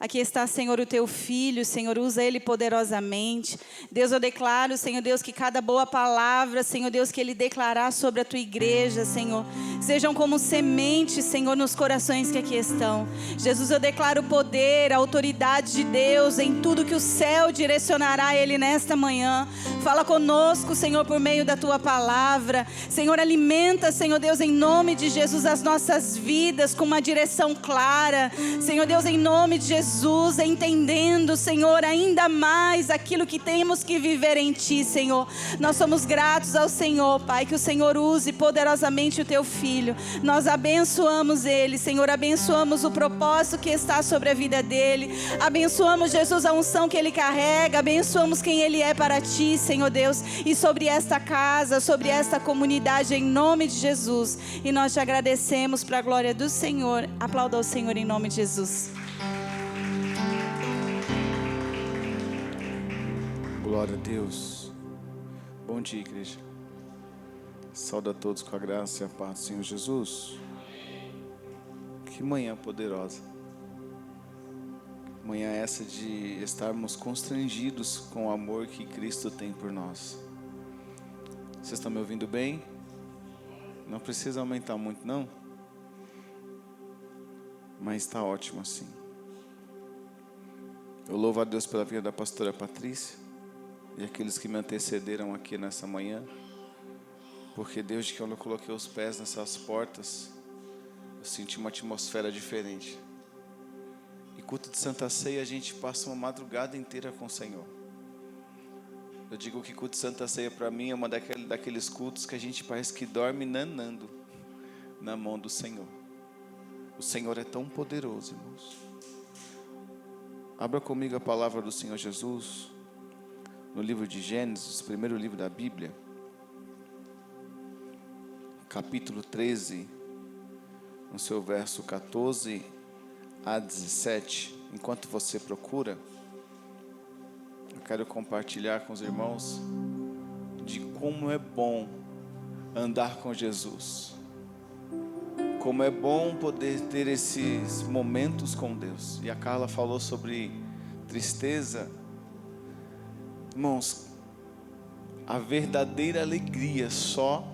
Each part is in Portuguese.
Aqui está, Senhor, o teu filho, Senhor, usa ele poderosamente. Deus, eu declaro, Senhor Deus, que cada boa palavra, Senhor Deus, que ele declarar sobre a tua igreja, Senhor, sejam como semente, Senhor, nos corações que aqui estão. Jesus, eu declaro o poder, a autoridade de Deus em tudo que o céu direcionará a ele nesta manhã. Fala conosco, Senhor, por meio da tua palavra. Senhor, alimenta, Senhor Deus, em nome de Jesus, as nossas vidas com uma direção clara. Senhor Deus, em nome de Jesus, entendendo, Senhor, ainda mais aquilo que temos que viver em Ti, Senhor. Nós somos gratos ao Senhor, Pai, que o Senhor use poderosamente o Teu Filho. Nós abençoamos Ele, Senhor, abençoamos o propósito que está sobre a vida dEle. Abençoamos, Jesus, a unção que Ele carrega. Abençoamos quem Ele é para Ti, Senhor Deus, e sobre esta casa, sobre esta comunidade, em nome de Jesus. E nós te agradecemos para a glória do Senhor. Aplauda o Senhor em nome de Jesus. Glória a Deus. Bom dia, igreja. Saúde a todos com a graça e a paz do Senhor Jesus. Que manhã poderosa. Manhã essa de estarmos constrangidos com o amor que Cristo tem por nós. Vocês estão me ouvindo bem? Não precisa aumentar muito, não? Mas está ótimo assim. Eu louvo a Deus pela vida da pastora Patrícia e aqueles que me antecederam aqui nessa manhã, porque desde que eu coloquei os pés nessas portas, eu senti uma atmosfera diferente. E culto de Santa Ceia, a gente passa uma madrugada inteira com o Senhor. Eu digo que culto de Santa Ceia para mim é uma daqueles cultos que a gente parece que dorme nanando na mão do Senhor. O Senhor é tão poderoso, irmãos. Abra comigo a palavra do Senhor Jesus no livro de Gênesis, primeiro livro da Bíblia, capítulo 13, no seu verso 14 a 17. Enquanto você procura, eu quero compartilhar com os irmãos de como é bom andar com Jesus. Como é bom poder ter esses momentos com Deus. E a Carla falou sobre tristeza. Irmãos, a verdadeira alegria só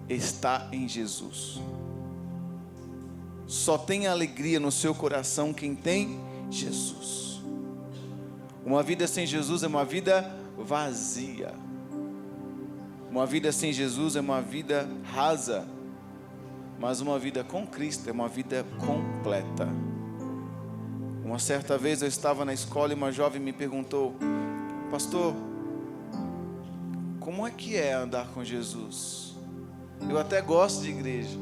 está em Jesus. Só tem alegria no seu coração quem tem Jesus. Uma vida sem Jesus é uma vida vazia. Uma vida sem Jesus é uma vida rasa. Mas uma vida com Cristo é uma vida completa. Uma certa vez eu estava na escola e uma jovem me perguntou: pastor, como é que é andar com Jesus? Eu até gosto de igreja,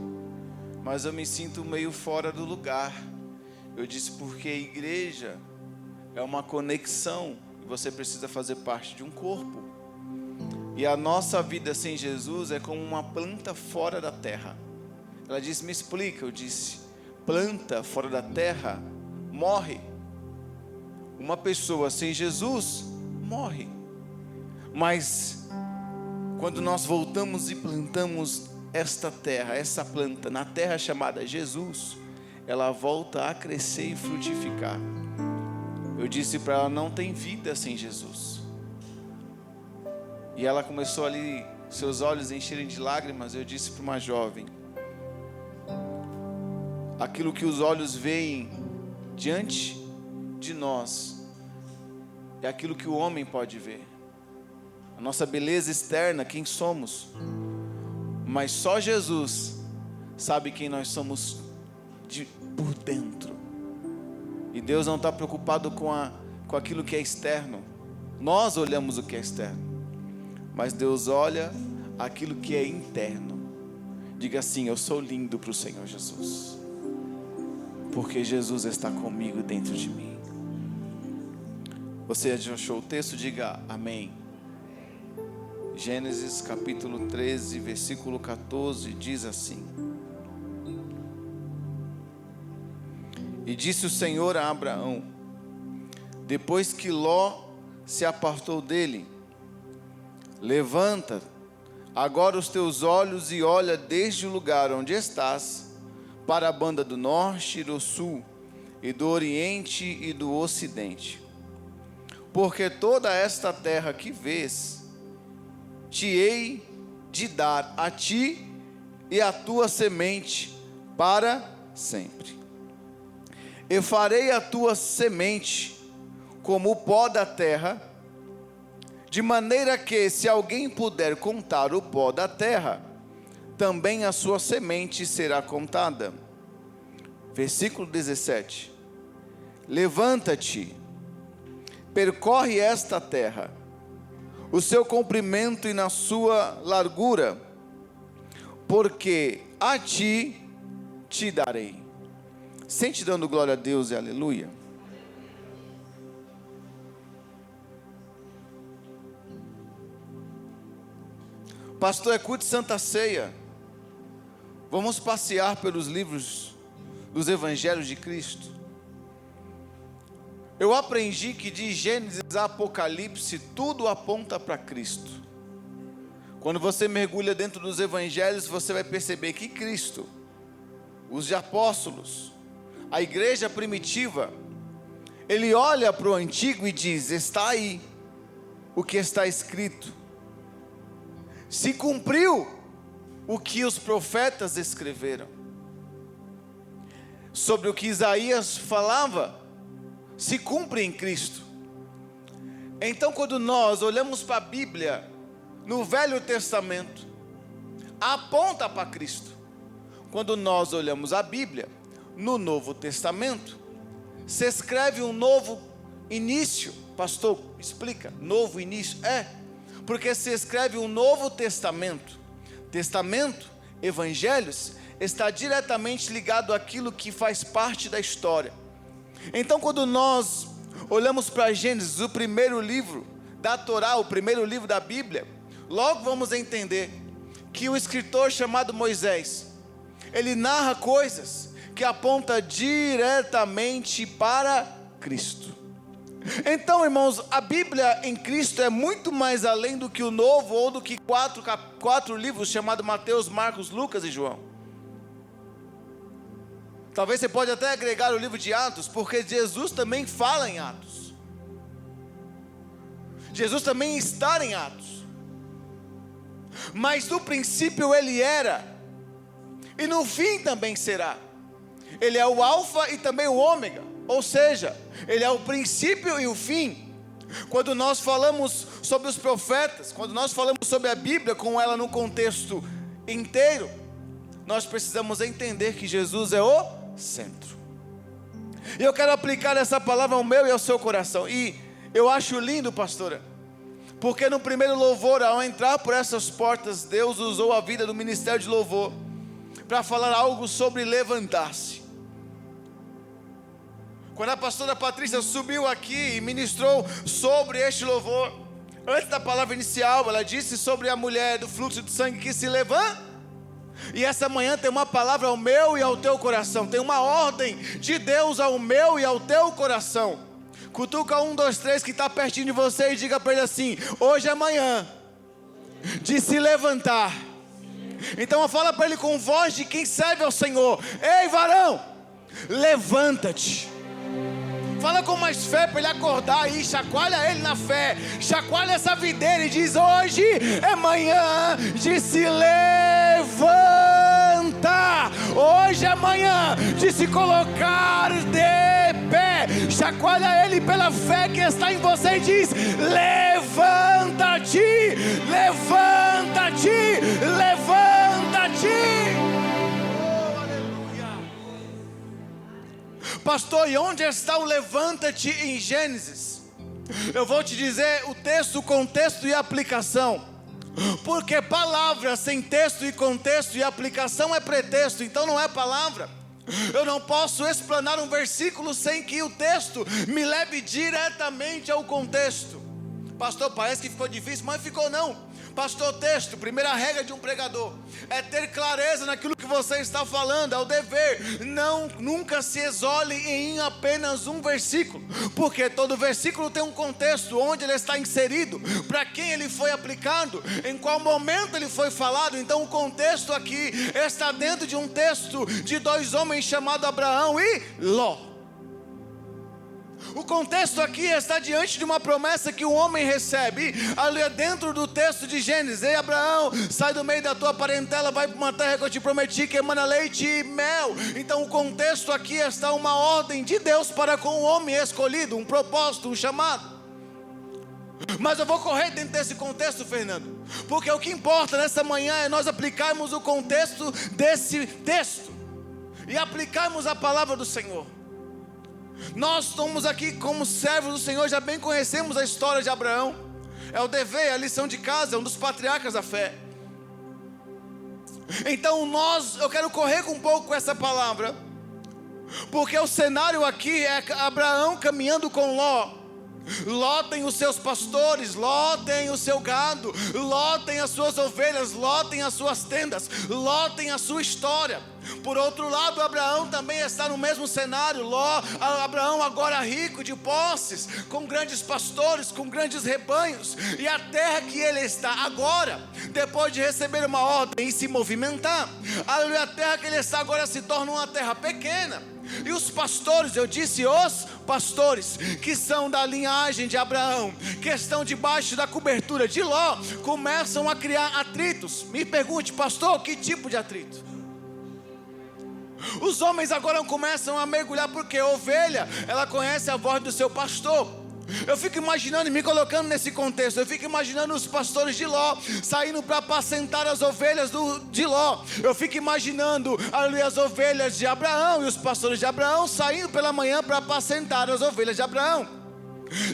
mas eu me sinto meio fora do lugar. Eu disse: porque a igreja é uma conexão e você precisa fazer parte de um corpo. E a nossa vida sem Jesus é como uma planta fora da terra. Ela disse: me explica. Eu disse: planta fora da terra morre. Uma pessoa sem Jesus morre. Mas quando nós voltamos e plantamos esta terra, essa planta na terra chamada Jesus, ela volta a crescer e frutificar. Eu disse para ela: não tem vida sem Jesus. E ela começou ali, seus olhos encherem de lágrimas. Eu disse para uma jovem: aquilo que os olhos veem diante de nós é aquilo que o homem pode ver. A nossa beleza externa, quem somos. Mas só Jesus sabe quem nós somos por dentro. E Deus não está preocupado com aquilo que é externo. Nós olhamos o que é externo, mas Deus olha aquilo que é interno. Diga assim: eu sou lindo para o Senhor Jesus, porque Jesus está comigo dentro de mim. Você já achou o texto? Diga amém. Gênesis capítulo 13, versículo 14, diz assim: e disse o Senhor a Abraão, depois que Ló se apartou dele: levanta agora os teus olhos e olha desde o lugar onde estás, para a banda do norte e do sul, e do oriente e do ocidente. Porque toda esta terra que vês, te hei de dar a ti e à tua semente para sempre. E farei a tua semente como o pó da terra, de maneira que, se alguém puder contar o pó da terra, também a sua semente será contada. Versículo 17. Levanta-te, percorre esta terra, o seu comprimento e na sua largura, porque a ti te darei. Sente dando glória a Deus e aleluia. Pastor, escute Santa Ceia. Vamos passear pelos livros dos Evangelhos de Cristo. Eu aprendi que de Gênesis a Apocalipse tudo aponta para Cristo. Quando você mergulha dentro dos Evangelhos, você vai perceber que Cristo, os apóstolos, a igreja primitiva, ele olha para o antigo e diz: está aí o que está escrito. Se cumpriu o que os profetas escreveram. Sobre o que Isaías falava, se cumpre em Cristo. Então, quando nós olhamos para a Bíblia, no Velho Testamento, aponta para Cristo. Quando nós olhamos a Bíblia, no Novo Testamento, se escreve um novo início. Pastor, explica, novo início? Porque se escreve um Novo Testamento. Testamento, Evangelhos, está diretamente ligado àquilo que faz parte da história. Então, quando nós olhamos para Gênesis, o primeiro livro da Torá, o primeiro livro da Bíblia, logo vamos entender que o escritor chamado Moisés, ele narra coisas que apontam diretamente para Cristo. Então, irmãos, a Bíblia em Cristo é muito mais além do que o novo, ou do que quatro livros chamados Mateus, Marcos, Lucas e João. Talvez você pode até agregar o livro de Atos, porque Jesus também fala em Atos. Jesus também está em Atos. Mas no princípio ele era, e no fim também será. Ele é o alfa e também o ômega, ou seja, ele é o princípio e o fim. Quando nós falamos sobre os profetas, quando nós falamos sobre a Bíblia com ela no contexto inteiro, nós precisamos entender que Jesus é o centro. E eu quero aplicar essa palavra ao meu e ao seu coração. E eu acho lindo, pastora, porque no primeiro louvor, ao entrar por essas portas, Deus usou a vida do ministério de louvor para falar algo sobre levantar-se. Quando a pastora Patrícia subiu aqui e ministrou sobre este louvor, antes da palavra inicial, ela disse sobre a mulher do fluxo de sangue que se levanta. E essa manhã tem uma palavra ao meu e ao teu coração. Tem uma ordem de Deus ao meu e ao teu coração. Cutuca 1, 2, 3 que está pertinho de você e diga para ele assim: hoje é manhã de se levantar. Então fala para ele com voz de quem serve ao Senhor: ei, varão, levanta-te. Fala com mais fé para ele acordar aí, chacoalha ele na fé, chacoalha essa videira e diz: hoje é manhã de se levantar, hoje é manhã de se colocar de pé. Chacoalha ele pela fé que está em você e diz: levanta-te, levanta-te, levanta-te. Pastor, e onde está o levanta-te em Gênesis? Eu vou te dizer o texto, o contexto e a aplicação. Porque palavra sem texto e contexto e aplicação é pretexto, então não é palavra. Eu não posso explanar um versículo sem que o texto me leve diretamente ao contexto. Pastor, parece que ficou difícil, mas ficou não. Pastor, texto, primeira regra de um pregador é ter clareza naquilo que você está falando, é o dever. Nunca se isole em apenas um versículo, porque todo versículo tem um contexto, onde ele está inserido, para quem ele foi aplicado, em qual momento ele foi falado. Então o contexto aqui está dentro de um texto de dois homens chamados Abraão e Ló. O contexto aqui está diante de uma promessa que o homem recebe, ali dentro do texto de Gênesis. Ei, Abraão, sai do meio da tua parentela, vai para uma terra que eu te prometi, que emana leite e mel. Então o contexto aqui está uma ordem de Deus para com o homem escolhido, um propósito, um chamado. Mas eu vou correr dentro desse contexto, Fernando, porque o que importa nessa manhã é nós aplicarmos o contexto desse texto e aplicarmos a palavra do Senhor. Nós estamos aqui como servos do Senhor, já bem conhecemos a história de Abraão. É o dever, a lição de casa, é um dos patriarcas da fé. Então eu quero correr um pouco com essa palavra, porque o cenário aqui é Abraão caminhando com Ló. Ló tem os seus pastores, Ló tem o seu gado, Ló tem as suas ovelhas, Ló tem as suas tendas, Ló tem a sua história. Por outro lado, Abraão também está no mesmo cenário. Abraão agora rico de posses, com grandes pastores, com grandes rebanhos. E a terra que ele está agora, depois de receber uma ordem e se movimentar, a terra que ele está agora se torna uma terra pequena. E os pastores, eu disse os pastores, que são da linhagem de Abraão, que estão debaixo da cobertura de Ló, começam a criar atritos. Me pergunte, pastor, que tipo de atrito? Os homens agora começam a mergulhar, porque a ovelha, ela conhece a voz do seu pastor. Eu fico imaginando e me colocando nesse contexto. Eu fico imaginando os pastores de Ló saindo para apacentar as ovelhas de Ló. Eu fico imaginando ali as ovelhas de Abraão e os pastores de Abraão saindo pela manhã para apacentar as ovelhas de Abraão.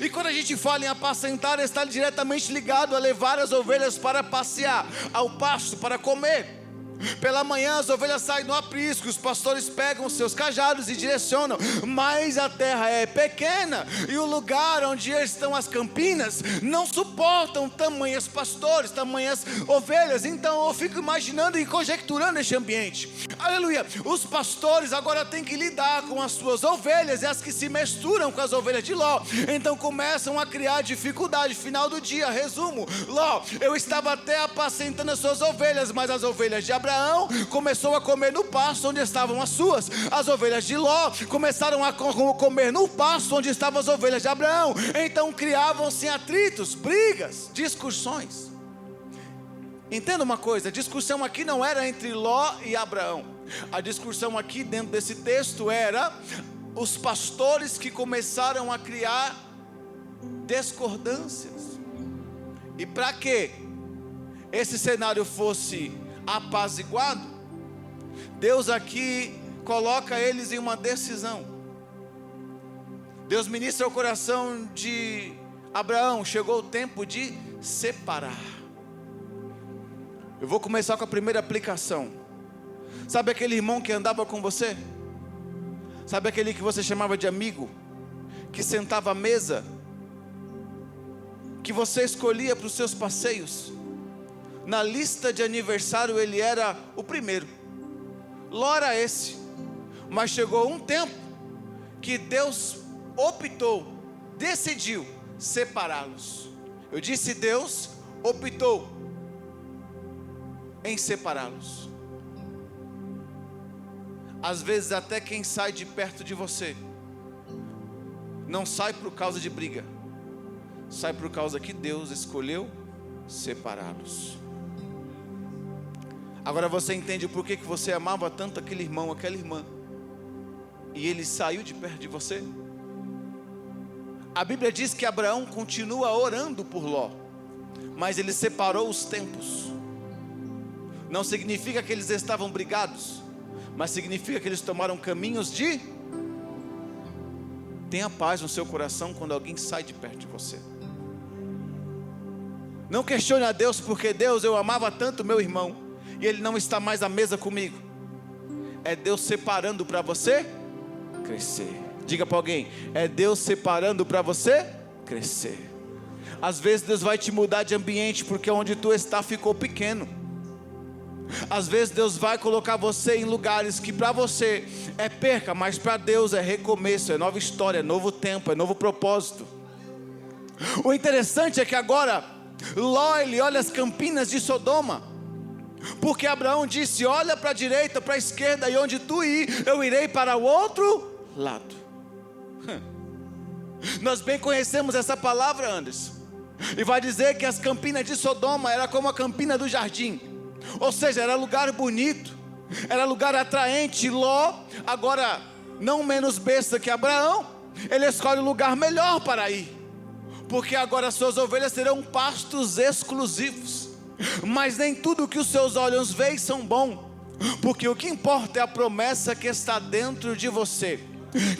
E quando a gente fala em apacentar, está diretamente ligado a levar as ovelhas para passear, ao pasto, para comer. Pela manhã as ovelhas saem no aprisco, os pastores pegam os seus cajados e direcionam, mas a terra é pequena e o lugar onde estão as campinas não suportam tamanhos pastores, tamanhas ovelhas. Então eu fico imaginando e conjecturando este ambiente. Aleluia. Os pastores agora têm que lidar com as suas ovelhas e as que se misturam com as ovelhas de Ló, então começam a criar dificuldade. Final do dia, resumo: Ló, eu estava até apacentando as suas ovelhas, mas as ovelhas de Abraão começou a comer no pasto onde estavam as suas. As ovelhas de Ló começaram a comer no pasto onde estavam as ovelhas de Abraão. Então criavam-se atritos, brigas, discussões. Entenda uma coisa, a discussão aqui não era entre Ló e Abraão. A discussão aqui dentro desse texto era os pastores que começaram a criar discordâncias. E para que esse cenário fosse apaziguado, Deus aqui coloca eles em uma decisão. Deus ministra o coração de Abraão: chegou o tempo de separar. Eu vou começar com a primeira aplicação. Sabe aquele irmão que andava com você? Sabe aquele que você chamava de amigo? Que sentava à mesa? Que você escolhia para os seus passeios? Na lista de aniversário ele era o primeiro. Ló era esse. Mas chegou um tempo que Deus optou, decidiu separá-los. Eu disse, Deus optou em separá-los. Às vezes até quem sai de perto de você não sai por causa de briga, sai por causa que Deus escolheu separá-los. Agora você entende por que você amava tanto aquele irmão, aquela irmã, e ele saiu de perto de você? A Bíblia diz que Abraão continua orando por Ló, mas ele separou os tempos. Não significa que eles estavam brigados, mas significa que eles tomaram caminhos de... Tenha paz no seu coração quando alguém sai de perto de você. Não questione a Deus, porque Deus, eu amava tanto meu irmão e ele não está mais à mesa comigo. É Deus separando para você crescer. Diga para alguém: é Deus separando para você crescer. Às vezes Deus vai te mudar de ambiente, porque onde tu está ficou pequeno. Às vezes Deus vai colocar você em lugares que para você é perca, mas para Deus é recomeço, é nova história, é novo tempo, é novo propósito. O interessante é que agora Ló, ele olha as campinas de Sodoma, porque Abraão disse: olha para a direita, para a esquerda, e onde tu ir, eu irei para o outro lado. Nós bem conhecemos essa palavra, Anderson. E vai dizer que as campinas de Sodoma era como a campina do jardim. Ou seja, era lugar bonito, era lugar atraente. Ló, agora não menos besta que Abraão, ele escolhe um lugar melhor para ir, porque agora suas ovelhas terão pastos exclusivos. Mas nem tudo que os seus olhos veem são bom, porque o que importa é a promessa que está dentro de você.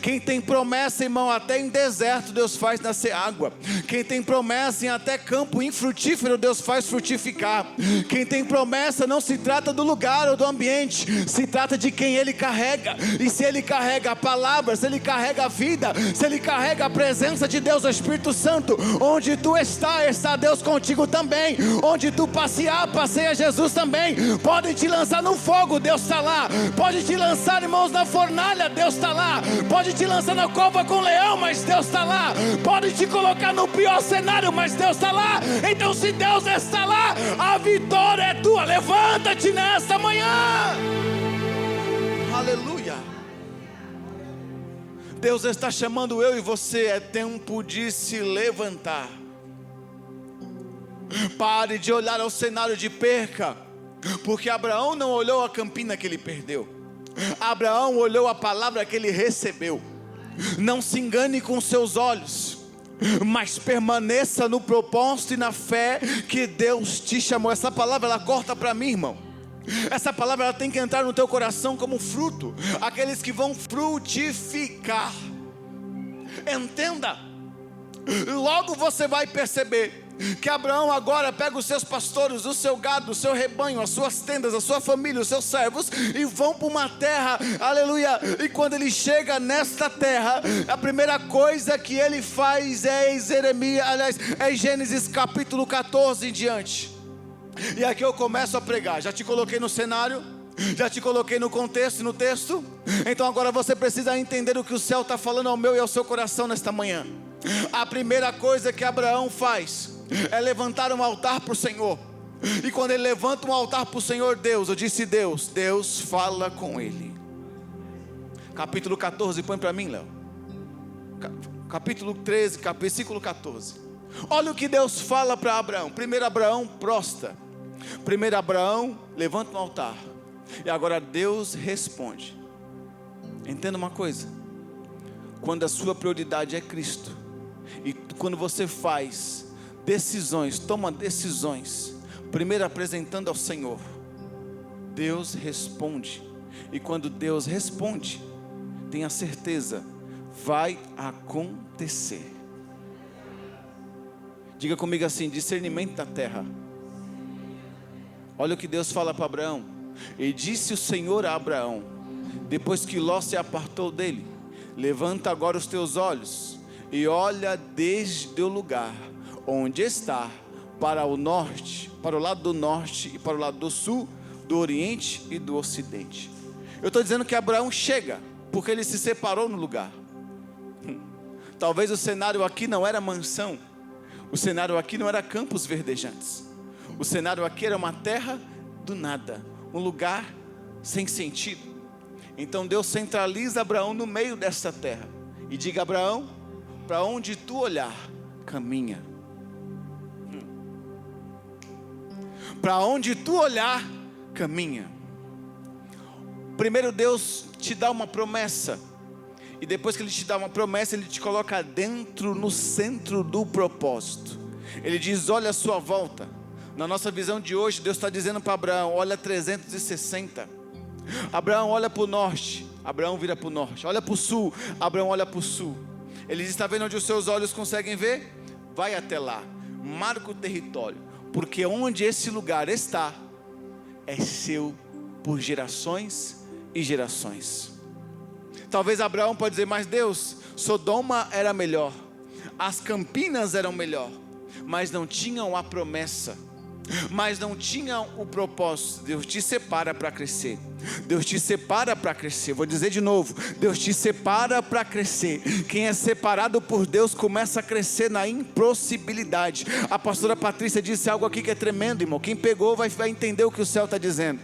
Quem tem promessa, irmão, até em deserto Deus faz nascer água. Quem tem promessa em até campo infrutífero, Deus faz frutificar. Quem tem promessa não se trata do lugar ou do ambiente, se trata de quem ele carrega. E se ele carrega a palavra, se ele carrega a vida, se ele carrega a presença de Deus, o Espírito Santo, onde tu está Deus contigo também. Onde tu passear, passeia Jesus também. Pode te lançar no fogo, Deus está lá. Pode te lançar, irmãos, na fornalha, Deus está lá. Pode te lançar na cova com leão, mas Deus está lá. Pode te colocar no pior cenário, mas Deus está lá. Então se Deus está lá, a vitória é tua. Levanta-te nesta manhã. Aleluia. Deus está chamando eu e você. É tempo de se levantar. Pare de olhar ao cenário de perca, porque Abraão não olhou a campina que ele perdeu. Abraão olhou a palavra que ele recebeu. Não se engane com seus olhos, mas permaneça no propósito e na fé que Deus te chamou. Essa palavra, ela corta para mim, irmão. Essa palavra, ela tem que entrar no teu coração como fruto. Aqueles que vão frutificar. Entenda. Logo você vai perceber que Abraão agora pega os seus pastores, o seu gado, o seu rebanho, as suas tendas, a sua família, os seus servos, e vão para uma terra, aleluia. E quando ele chega nesta terra, a primeira coisa que ele faz é em Gênesis capítulo 14 em diante. E aqui eu começo a pregar. Já te coloquei no cenário, já te coloquei no contexto e no texto. Então agora você precisa entender o que o céu está falando ao meu e ao seu coração nesta manhã. A primeira coisa que Abraão faz é levantar um altar para o Senhor. E quando ele levanta um altar para o Senhor, Deus fala com ele. Capítulo 14, põe para mim, Léo. Capítulo 13, versículo 14. Olha o que Deus fala para Abraão. Primeiro Abraão prostra. Primeiro Abraão levanta um altar. E agora Deus responde. Entenda uma coisa. Quando a sua prioridade é Cristo, e quando você faz decisões, toma decisões, primeiro apresentando ao Senhor, Deus responde. E quando Deus responde, tenha certeza, vai acontecer. Diga comigo assim: discernimento da terra. Olha o que Deus fala para Abraão. E disse o Senhor a Abraão, depois que Ló se apartou dele: levanta agora os teus olhos e olha desde o lugar onde está, para o norte, para o lado do norte e para o lado do sul, do oriente e do ocidente. Eu estou dizendo que Abraão chega, porque ele se separou no lugar. Talvez o cenário aqui não era mansão, o cenário aqui não era campos verdejantes, o cenário aqui era uma terra do nada, um lugar sem sentido. Então Deus centraliza Abraão no meio dessa terra e diga: Abraão, para onde tu olhar, caminha. Para onde tu olhar, caminha. Primeiro Deus te dá uma promessa, e depois que Ele te dá uma promessa, Ele te coloca dentro, no centro do propósito. Ele diz: olha a sua volta. Na nossa visão de hoje, Deus está dizendo para Abraão: olha 360. Abraão olha para o norte, Abraão vira para o norte. Olha para o sul, Abraão olha para o sul. Ele diz: está vendo onde os seus olhos conseguem ver? Vai até lá, marca o território, porque onde esse lugar está, é seu por gerações e gerações. Talvez Abraão pode dizer: mas Deus, Sodoma era melhor, as campinas eram melhor, mas não tinham a promessa, mas não tinham o propósito. Deus te separa para crescer. Deus te separa para crescer. Vou dizer de novo, Deus te separa para crescer. Quem é separado por Deus começa a crescer na impossibilidade. A pastora Patrícia disse algo aqui que é tremendo, irmão. Quem pegou vai entender o que o céu está dizendo.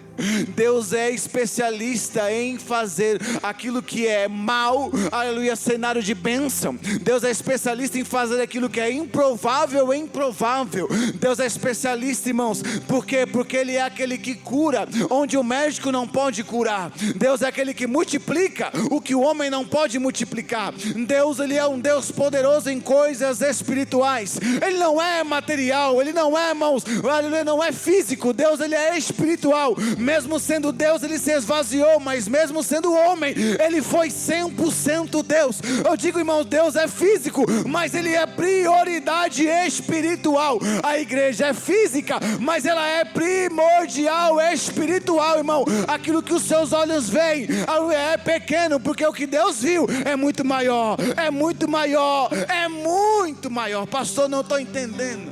Deus é especialista em fazer aquilo que é mal, aleluia, cenário de bênção. Deus é especialista em fazer aquilo que é improvável, improvável. Deus é especialista, irmãos. Por quê? Porque Ele é aquele que cura onde o médico não pode curar. Deus é aquele que multiplica o que o homem não pode multiplicar. Deus, Ele é um Deus poderoso em coisas espirituais. Ele não é material, Ele não é, irmãos, Ele não é físico. Deus, Ele é espiritual. Mesmo sendo Deus, Ele se esvaziou, mas mesmo sendo homem, Ele foi 100% Deus. Eu digo, irmão, Deus é físico, mas Ele é prioridade espiritual. A igreja é física, mas ela é primordial espiritual, irmão. Aquilo que os seus olhos veem é pequeno, porque o que Deus viu é muito maior, é muito maior, é muito maior. Pastor, não estou entendendo.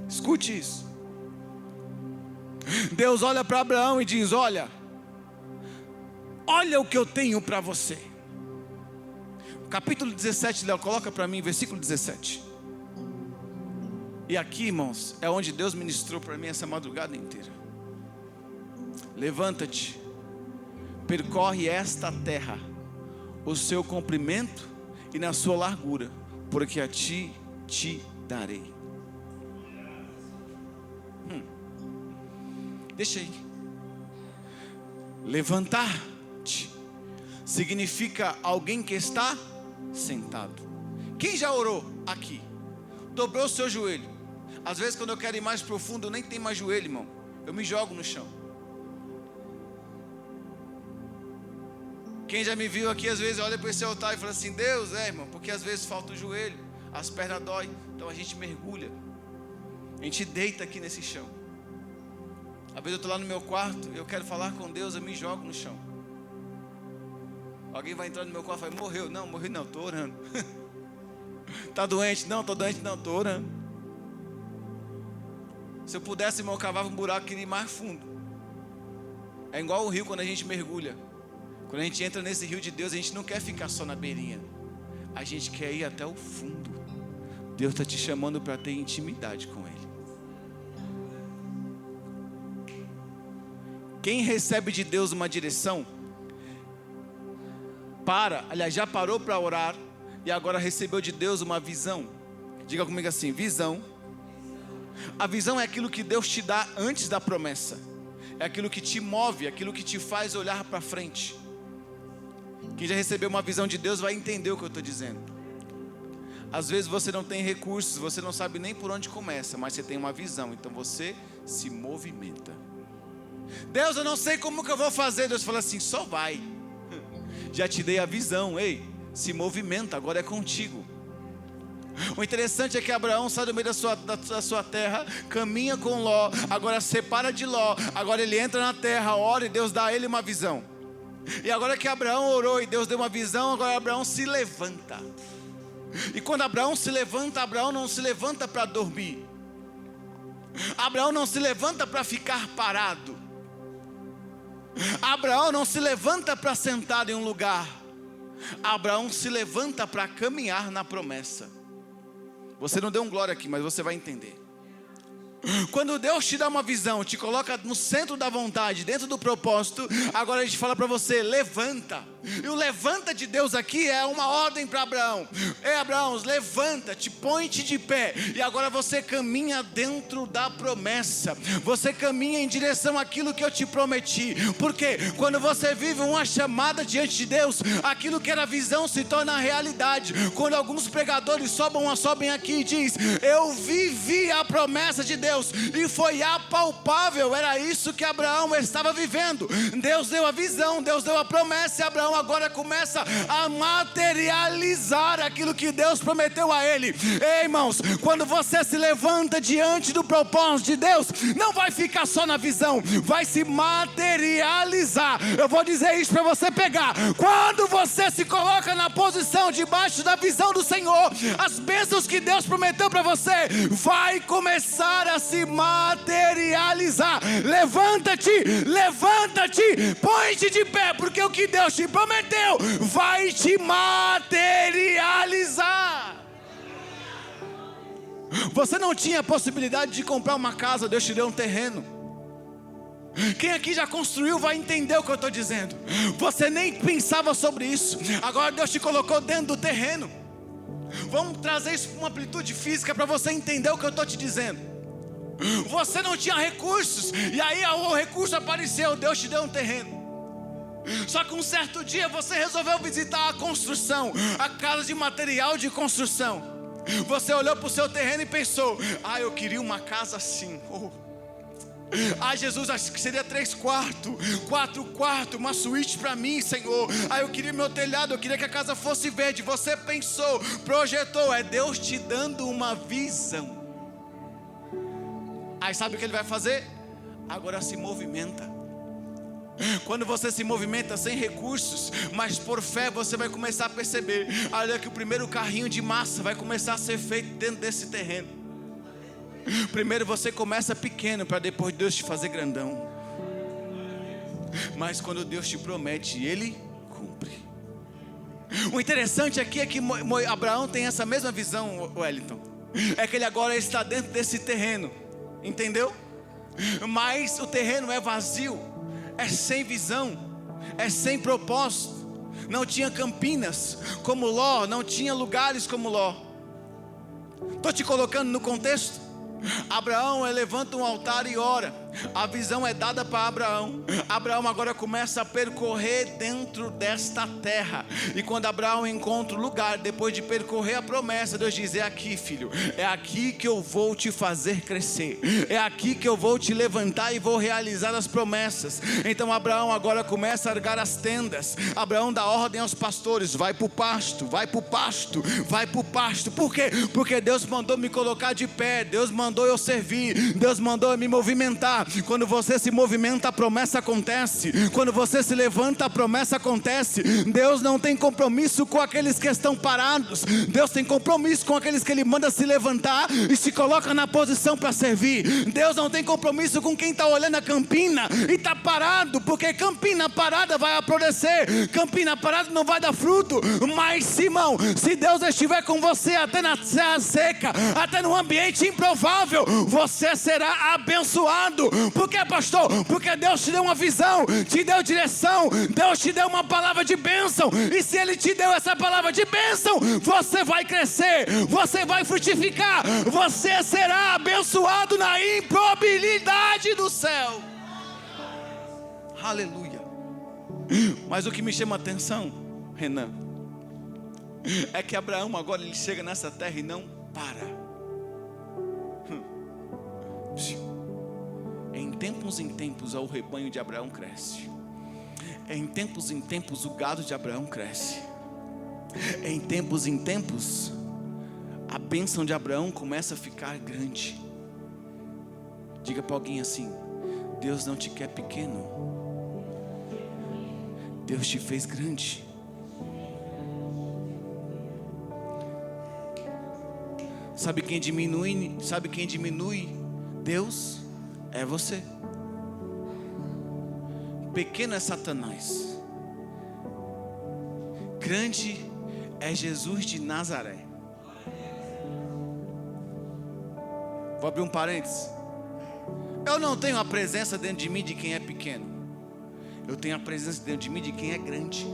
Escute isso. Deus olha para Abraão e diz: olha o que eu tenho para você. Capítulo 17, Léo, coloca para mim, versículo 17. E aqui, irmãos, é onde Deus ministrou para mim essa madrugada inteira. Levanta-te, percorre esta terra, o seu comprimento e na sua largura, porque a ti te darei. Deixa aí. Levantar-te significa alguém que está sentado. Quem já orou aqui? Dobrou o seu joelho. Às vezes quando eu quero ir mais profundo, eu nem tenho mais joelho, irmão. Eu me jogo no chão. Quem já me viu aqui, às vezes olha para esse altar e fala assim: Deus, irmão, porque às vezes falta o joelho, as pernas dói, então a gente mergulha, a gente deita aqui nesse chão. Às vezes eu estou lá no meu quarto, eu quero falar com Deus, eu me jogo no chão. Alguém vai entrar no meu quarto e fala: morreu? Não, morri não, estou orando. Está doente? Não, estou doente não, estou orando. Se eu pudesse, irmão, eu cavava um buraco que iria mais fundo. É igual o rio quando a gente mergulha. Quando a gente entra nesse rio de Deus, a gente não quer ficar só na beirinha. A gente quer ir até o fundo. Deus está te chamando para ter intimidade com Ele. Quem recebe de Deus uma direção, já parou para orar e agora recebeu de Deus uma visão. Diga comigo assim: visão. A visão é aquilo que Deus te dá antes da promessa. É aquilo que te move, aquilo que te faz olhar para frente. Quem já recebeu uma visão de Deus vai entender o que eu estou dizendo. Às vezes você não tem recursos, você não sabe nem por onde começa, mas você tem uma visão, então você se movimenta. Deus, eu não sei como que eu vou fazer. Deus fala assim: só vai. Já te dei a visão, ei, se movimenta, agora é contigo. O interessante é que Abraão sai do meio da sua terra, caminha com Ló, agora separa de Ló, agora ele entra na terra, ora e Deus dá a ele uma visão. E agora que Abraão orou e Deus deu uma visão, agora Abraão se levanta. E quando Abraão se levanta, Abraão não se levanta para dormir. Abraão não se levanta para ficar parado. Abraão não se levanta para sentar em um lugar. Abraão se levanta para caminhar na promessa. Você não deu um glória aqui, mas você vai entender. Quando Deus te dá uma visão, te coloca no centro da vontade, dentro do propósito, agora a gente fala para você: levanta. E o levanta de Deus aqui é uma ordem para Abraão. Ei, Abraão, levanta-te, põe-te de pé. E agora você caminha dentro da promessa. Você caminha em direção àquilo que eu te prometi. Porque quando você vive uma chamada diante de Deus, aquilo que era visão se torna realidade. Quando alguns pregadores sobem aqui e diz: eu vivi a promessa de Deus, e foi apalpável. Era isso que Abraão estava vivendo. Deus deu a visão, Deus deu a promessa, e Abraão agora começa a materializar aquilo que Deus prometeu a ele. Ei, irmãos, quando você se levanta diante do propósito de Deus, não vai ficar só na visão, vai se materializar. Eu vou dizer isso para você pegar. Quando você se coloca na posição debaixo da visão do Senhor, as bênçãos que Deus prometeu para você vai começar a a se materializar. Levanta-te, levanta-te, põe-te de pé, porque o que Deus te prometeu vai te materializar. Você não tinha a possibilidade de comprar uma casa, Deus te deu um terreno. Quem aqui já construiu vai entender o que eu estou dizendo. Você nem pensava sobre isso, agora Deus te colocou dentro do terreno. Vamos trazer isso para uma amplitude física para você entender o que eu estou te dizendo. Você não tinha recursos, e aí o recurso apareceu, Deus te deu um terreno. Só que um certo dia você resolveu visitar a construção, a casa de material de construção. Você olhou para o seu terreno e pensou: ah, eu queria uma casa assim. Ah, Jesus, acho que seria 3 quartos, 4 quartos, uma suíte para mim, Senhor. Ah, eu queria meu telhado, eu queria que a casa fosse verde. Você pensou, projetou, é Deus te dando uma visão. Aí sabe o que Ele vai fazer? Agora se movimenta. Quando você se movimenta sem recursos, mas por fé, você vai começar a perceber: olha, que o primeiro carrinho de massa vai começar a ser feito dentro desse terreno. Primeiro você começa pequeno, para depois Deus te fazer grandão. Mas quando Deus te promete, Ele cumpre. O interessante aqui é que Abraão tem essa mesma visão, Wellington. É que ele agora está dentro desse terreno, entendeu? Mas o terreno é vazio, é sem visão, é sem propósito. Não tinha campinas como Ló, não tinha lugares como Ló. Estou te colocando no contexto. Abraão levanta um altar e ora. A visão é dada para Abraão. Abraão agora começa a percorrer dentro desta terra. E quando Abraão encontra o lugar, depois de percorrer a promessa, Deus diz: é aqui, filho, é aqui que eu vou te fazer crescer, é aqui que eu vou te levantar e vou realizar as promessas. Então Abraão agora começa a erguer as tendas. Abraão dá ordem aos pastores: vai para o pasto, vai para o pasto, vai para o pasto. Por quê? Porque Deus mandou me colocar de pé, Deus mandou eu servir, Deus mandou eu me movimentar. Quando você se movimenta, a promessa acontece. Quando você se levanta, a promessa acontece. Deus não tem compromisso com aqueles que estão parados. Deus tem compromisso com aqueles que Ele manda se levantar e se coloca na posição para servir. Deus não tem compromisso com quem está olhando a campina e está parado, porque campina parada vai apodrecer, campina parada não vai dar fruto. Mas Simão, se Deus estiver com você até na terra seca, até no ambiente improvável, você será abençoado. Por quê, pastor? Porque Deus te deu uma visão, te deu direção, Deus te deu uma palavra de bênção. E se Ele te deu essa palavra de bênção, você vai crescer, você vai frutificar, você será abençoado na improbabilidade do céu. Aleluia. Mas o que me chama a atenção, Renan, é que Abraão agora ele chega nessa terra e não para. Em tempos o rebanho de Abraão cresce. Em tempos o gado de Abraão cresce. Em tempos a bênção de Abraão começa a ficar grande. Diga para alguém assim: Deus não te quer pequeno, Deus te fez grande. Sabe quem diminui Deus? É você. Pequeno é Satanás, grande é Jesus de Nazaré. Vou abrir um parênteses. Eu não tenho a presença dentro de mim de quem é pequeno, eu tenho a presença dentro de mim de quem é grande.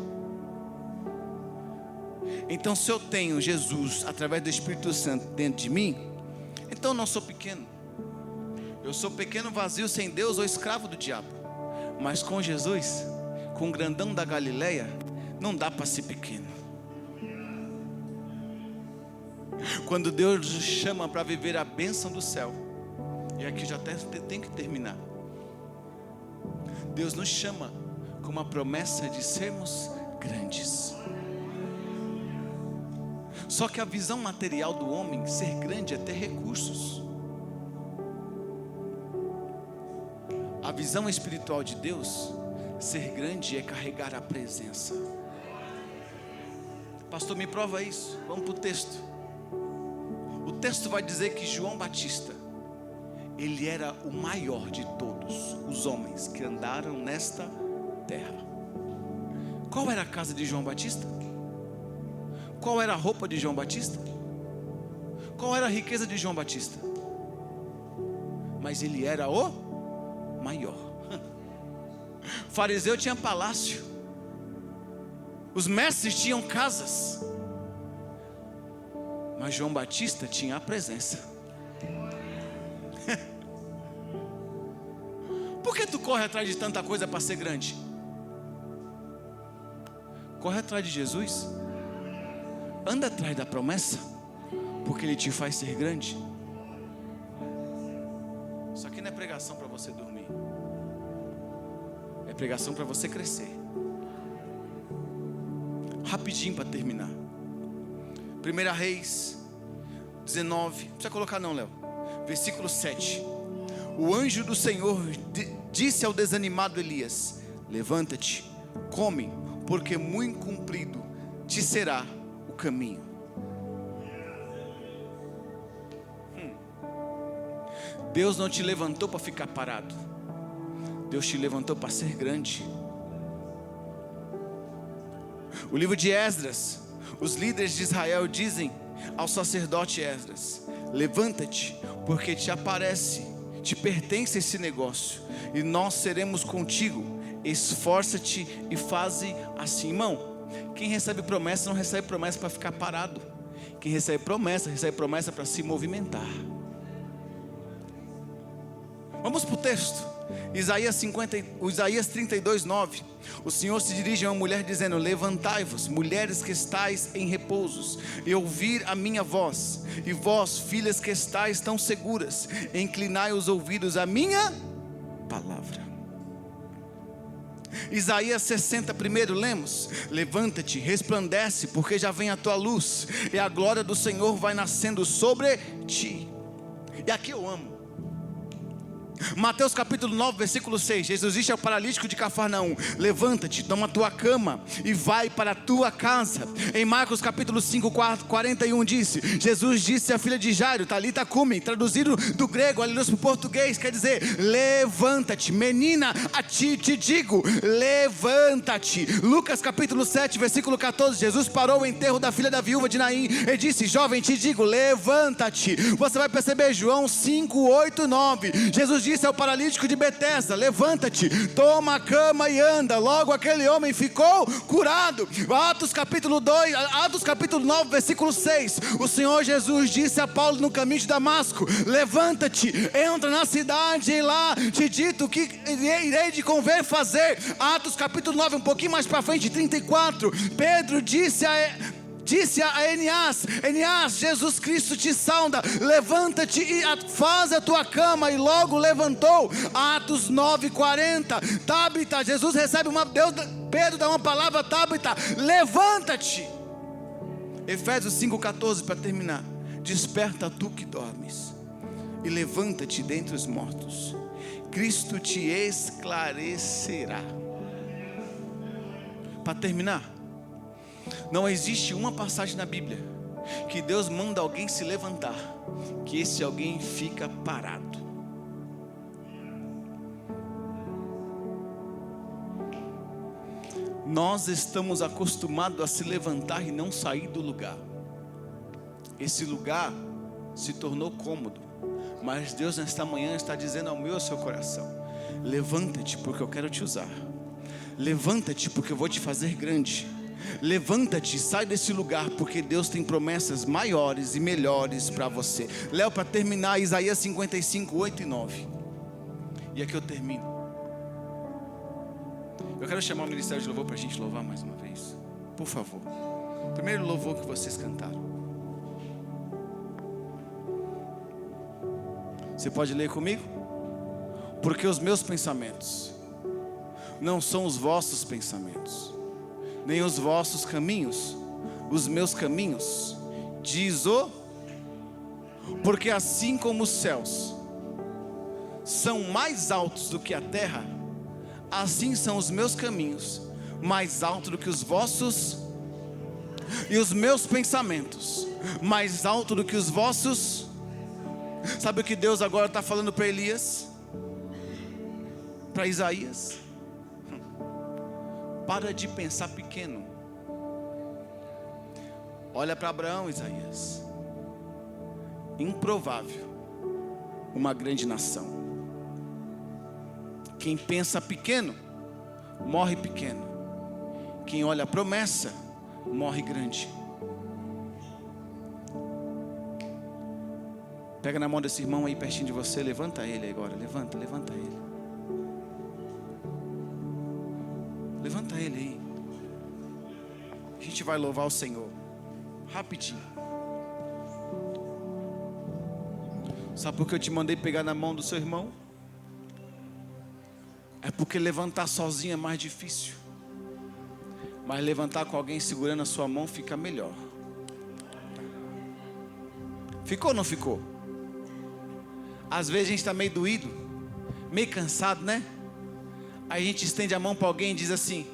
Então, se eu tenho Jesus através do Espírito Santo dentro de mim, então eu não sou pequeno. Eu sou pequeno, vazio, sem Deus ou escravo do diabo. Mas com Jesus, com o grandão da Galileia, não dá para ser pequeno. Quando Deus nos chama para viver a bênção do céu, e aqui já tem que terminar. Deus nos chama com uma promessa de sermos grandes. Só que a visão material do homem, ser grande é ter recursos. A visão espiritual de Deus, ser grande é carregar a presença. Pastor, me prova isso. Vamos para o texto. O texto vai dizer que João Batista, ele era o maior de todos os homens que andaram nesta terra. Qual era a casa de João Batista? Qual era a roupa de João Batista? Qual era a riqueza de João Batista? Mas ele era o maior. O fariseu tinha palácio, os mestres tinham casas, mas João Batista tinha a presença. Por que tu corre atrás de tanta coisa para ser grande? Corre atrás de Jesus. Anda atrás da promessa, porque Ele te faz ser grande. Isso aqui não é pregação para você dormir, é pregação para você crescer. Rapidinho para terminar. 1 Reis 19, não precisa colocar não, Léo. Versículo 7. O anjo do Senhor disse ao desanimado Elias: levanta-te, come, porque muito comprido te será o caminho. Deus não te levantou para ficar parado, Deus te levantou para ser grande. O livro de Esdras, os líderes de Israel dizem ao sacerdote Esdras: levanta-te, porque te pertence esse negócio, e nós seremos contigo. Esforça-te e faze assim. Irmão, quem recebe promessa não recebe promessa para ficar parado. Quem recebe promessa para se movimentar. Vamos para o texto. Isaías 32, 9. O Senhor se dirige a uma mulher dizendo: levantai-vos, mulheres que estáis em repousos, e ouvir a minha voz. E vós, filhas que estáis tão seguras, inclinai os ouvidos à minha palavra. Isaías 60, primeiro lemos: levanta-te, resplandece, porque já vem a tua luz, e a glória do Senhor vai nascendo sobre ti. E aqui eu amo. Mateus capítulo 9, versículo 6. Jesus disse ao paralítico de Cafarnaum: levanta-te, toma a tua cama e vai para a tua casa. Em Marcos capítulo 5, 41 disse: Jesus disse à filha de Jairo, Talita cumi, traduzido do grego, aleluia, para o português, quer dizer: levanta-te, menina, a ti te digo, levanta-te. Lucas capítulo 7, versículo 14. Jesus parou o enterro da filha da viúva de Naim e disse: jovem, te digo, levanta-te. Você vai perceber João 5, 8, 9. Jesus disse ao paralítico de Betesda: levanta-te, toma a cama e anda. Logo aquele homem ficou curado. Atos capítulo 9, versículo 6. O Senhor Jesus disse a Paulo no caminho de Damasco: levanta-te, entra na cidade, e lá te dito que irei de convém fazer. Atos capítulo 9, um pouquinho mais para frente, 34. Pedro disse a Eneas: Eneas, Jesus Cristo te sauda, levanta-te e faz a tua cama. E logo levantou. Atos 9, 40. Tabita, Jesus recebe Pedro dá uma palavra: Tabita, levanta-te. Efésios 5, 14, para terminar: desperta tu que dormes, e levanta-te dentre os mortos, Cristo te esclarecerá. Para terminar, não existe uma passagem na Bíblia que Deus manda alguém se levantar, que esse alguém fica parado. Nós estamos acostumados a se levantar e não sair do lugar. Esse lugar se tornou cômodo, mas Deus nesta manhã está dizendo ao meu e ao seu coração: levanta-te, porque eu quero te usar. Levanta-te, porque eu vou te fazer grande. Levanta-te, sai desse lugar, porque Deus tem promessas maiores e melhores para você. Léo, para terminar, Isaías 55, 8 e 9. E aqui eu termino. Eu quero chamar o Ministério de Louvor para a gente louvar mais uma vez, por favor. Primeiro louvor que vocês cantaram. Você pode ler comigo? Porque os meus pensamentos não são os vossos pensamentos, nem os vossos caminhos, os meus caminhos, diz o. Porque assim como os céus são mais altos do que a terra, assim são os meus caminhos mais altos do que os vossos, e os meus pensamentos mais altos do que os vossos. Sabe o que Deus agora está falando para Elias? Para Isaías? Para de pensar pequeno. Olha para Abraão, Isaías. Improvável uma grande nação. Quem pensa pequeno, morre pequeno. Quem olha a promessa, morre grande. Pega na mão desse irmão aí pertinho de você, levanta ele agora, levanta ele. Levanta ele aí. A gente vai louvar o Senhor. Rapidinho. Sabe por que eu te mandei pegar na mão do seu irmão? É porque levantar sozinho é mais difícil. Mas levantar com alguém segurando a sua mão fica melhor. Ficou ou não ficou? Às vezes a gente está meio doído, meio cansado, né? Aí a gente estende a mão para alguém e diz assim: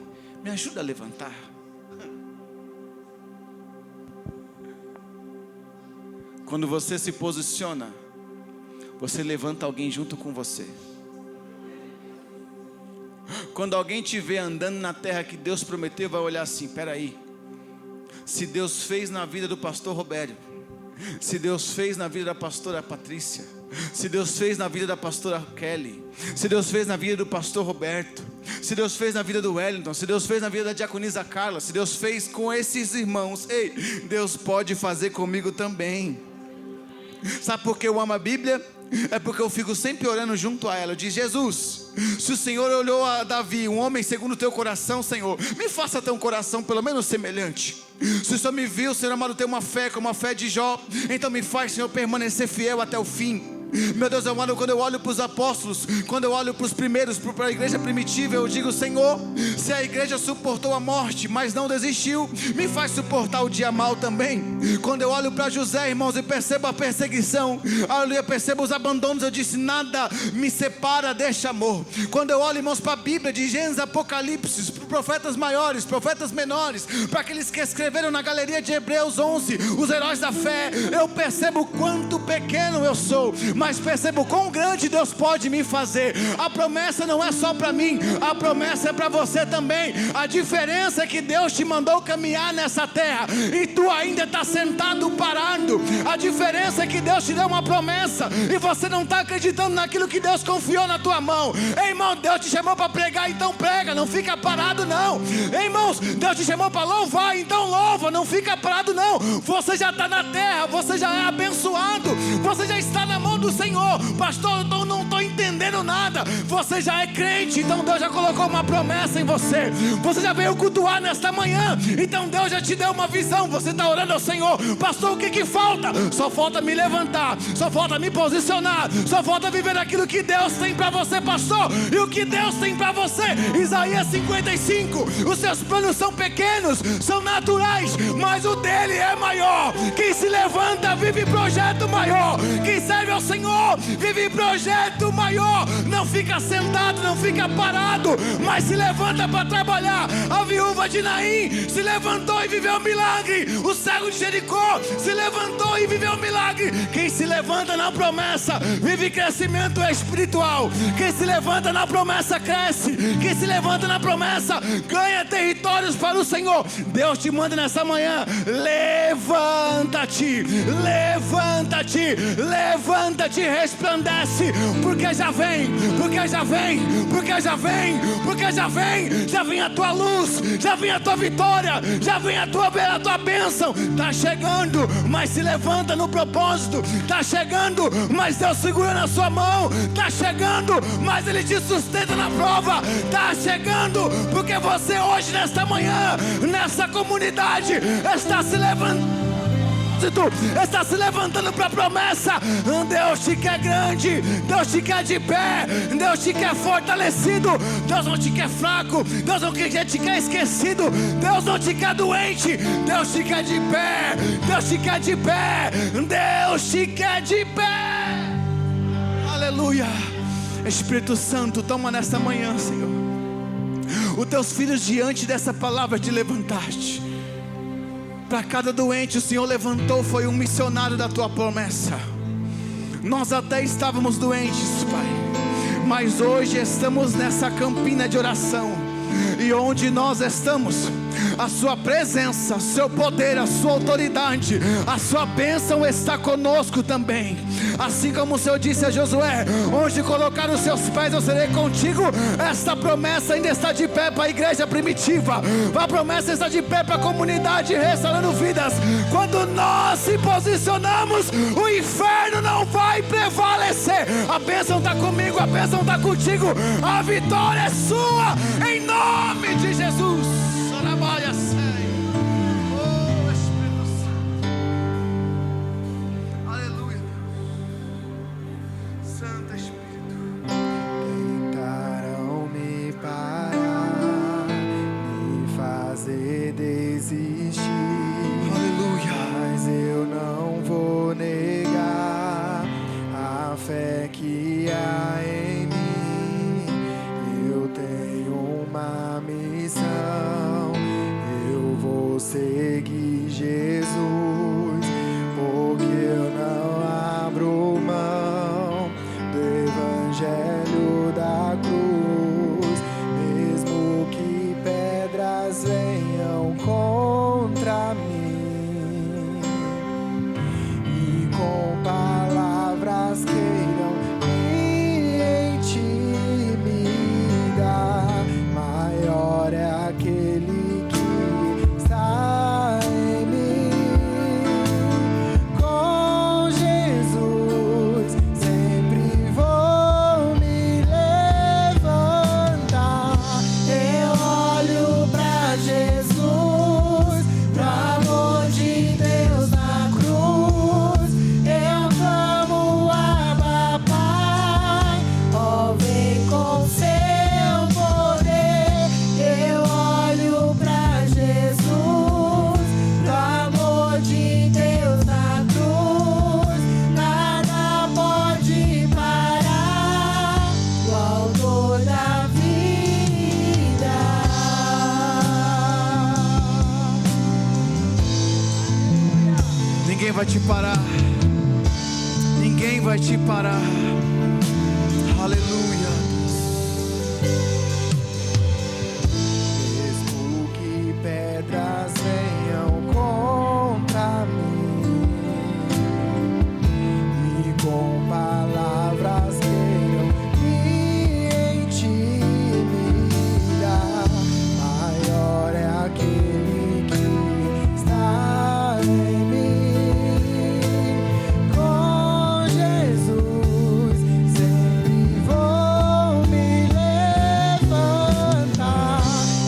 me ajuda a levantar. Quando você se posiciona, você levanta alguém junto com você. Quando alguém te vê andando na terra que Deus prometeu, vai olhar assim: peraí, se Deus fez na vida do pastor Robério, se Deus fez na vida da pastora Patrícia, se Deus fez na vida da pastora Kelly, se Deus fez na vida do pastor Roberto, se Deus fez na vida do Wellington, se Deus fez na vida da diaconisa Carla, se Deus fez com esses irmãos, ei, Deus pode fazer comigo também. Sabe por que eu amo a Bíblia? É porque eu fico sempre orando junto a ela. Eu digo: Jesus, se o Senhor olhou a Davi, um homem segundo o teu coração, Senhor, me faça ter um coração pelo menos semelhante. Se o Senhor me viu, Senhor amado, ter uma fé como a fé de Jó, então me faz, Senhor, permanecer fiel até o fim. Meu Deus amado, quando eu olho para os apóstolos, quando eu olho para os primeiros, para a igreja primitiva, eu digo: Senhor, se a igreja suportou a morte, mas não desistiu, me faz suportar o dia mal também. Quando eu olho para José, irmãos, e percebo a perseguição, aleluia, percebo os abandonos, eu disse: nada me separa deste amor. Quando eu olho, irmãos, para a Bíblia, de Gênesis, Apocalipse, para profetas maiores, profetas menores, para aqueles que escreveram na galeria de Hebreus 11, os heróis da fé, eu percebo quanto pequeno eu sou, mas percebo quão grande Deus pode me fazer. A promessa não é só para mim, a promessa é para você também. A diferença é que Deus te mandou caminhar nessa terra e tu ainda está sentado parado. A diferença é que Deus te deu uma promessa e você não está acreditando naquilo que Deus confiou na tua mão. Ei, irmão, Deus te chamou para pregar, então prega, não fica parado não. Ei, irmãos, Deus te chamou para louvar, então louva, não fica parado não. Você já está na terra, você já é abençoado, você já está na mão do Senhor. Pastor, eu não estou entendendo nada. Você já é crente, então Deus já colocou uma promessa em você. Você já veio cultuar nesta manhã, então Deus já te deu uma visão. Você está orando ao Senhor: pastor, o que falta? Só falta me levantar, só falta me posicionar, só falta viver aquilo que Deus tem para você, pastor. E o que Deus tem para você? Isaías 55: os seus planos são pequenos, são naturais, mas o dele é maior. Quem se levanta vive projeto maior. Quem serve ao Senhor vive projeto maior. Não fica sentado, não fica parado, mas se levanta para trabalhar. A viúva de Naim se levantou e viveu um milagre. O cego de Jericó se levantou e viveu um milagre. Quem se levanta na promessa vive crescimento espiritual. Quem se levanta na promessa cresce. Quem se levanta na promessa ganha territórios para o Senhor. Deus te manda nessa manhã: levanta-te, levanta-te, levanta-te, resplandece, porque já vem, porque já vem, porque já vem, porque já vem. Já vem a tua luz, já vem a tua vitória, já vem a tua bênção. Está chegando, mas se levanta no propósito. Está chegando, mas Deus segura na sua mão. Está chegando, mas Ele te sustenta na prova. Está chegando, porque você hoje, nesta manhã, nessa comunidade, está se levantando. Está se levantando para a promessa. Deus te quer grande, Deus te quer de pé, Deus te quer fortalecido. Deus não te quer fraco, Deus não te quer esquecido, Deus não te quer doente, Deus te quer de pé, Deus te quer de pé, Deus te quer de pé. Aleluia. Espírito Santo, toma nessa manhã, Senhor, os teus filhos diante dessa palavra te levantaste. Para cada doente o Senhor levantou, foi um missionário da tua promessa. Nós até estávamos doentes, Pai, mas hoje estamos nessa campina de oração. E onde nós estamos, a sua presença, o seu poder, a sua autoridade, a sua bênção está conosco também. Assim como o Senhor disse a Josué: onde colocar os seus pés eu serei contigo. Esta promessa ainda está de pé para a igreja primitiva. A promessa está de pé para a comunidade Restaurando Vidas. Quando nós se posicionamos, o inferno não vai prevalecer. A bênção está comigo, a bênção está contigo, a vitória é sua, em nome de Jesus. Oh, Espírito Santo. Aleluia. Santo Espírito. Tentaram me parar, me fazer desistir. Aleluia. Mas eu não vou negar a fé que há em mim. Eu tenho uma missão. Eu vou seguir Jesus, porque eu não abro mão do evangelho da cruz, mesmo que pedras venham contra mim e com palavras queiram me intimidar. Maior é aquele que está em mim. Com Jesus sempre vou me levantar. Eu olho pra Jesus, pro amor de Deus na cruz. Eu clamo, Abba, Pai, ó, vem com seu poder. Eu olho pra Jesus, pro amor de Deus na cruz. Nada pode parar o autor da vida. Ninguém vai te parar. Ninguém vai te parar. Aleluia. Mesmo que pedras venham contra mim e com palavras queiram me intimidar, maior é aquele que está em mim. Com Jesus sempre vou me levantar.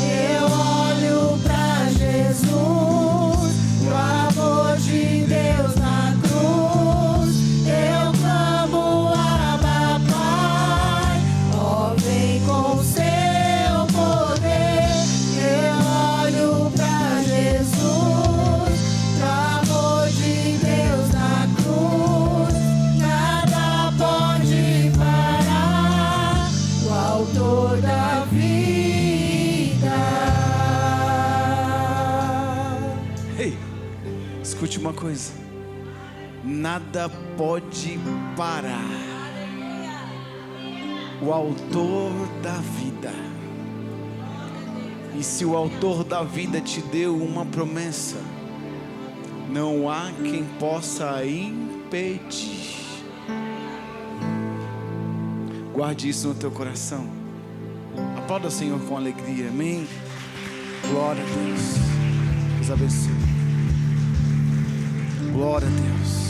Eu olho pra Jesus, pro amor de Deus na cruz. Eu clamo, Abba, Pai, ó, vem com seu poder. Eu olho pra Jesus, pro amor de Deus na cruz. Nada pode parar o autor da vida. Ei, escute uma coisa. Nada pode parar o autor da vida. E se o autor da vida te deu uma promessa, não há quem possa impedir. Guarde isso no teu coração. Aplauda o Senhor com alegria, amém? Glória a Deus. Deus abençoe. Glória a Deus.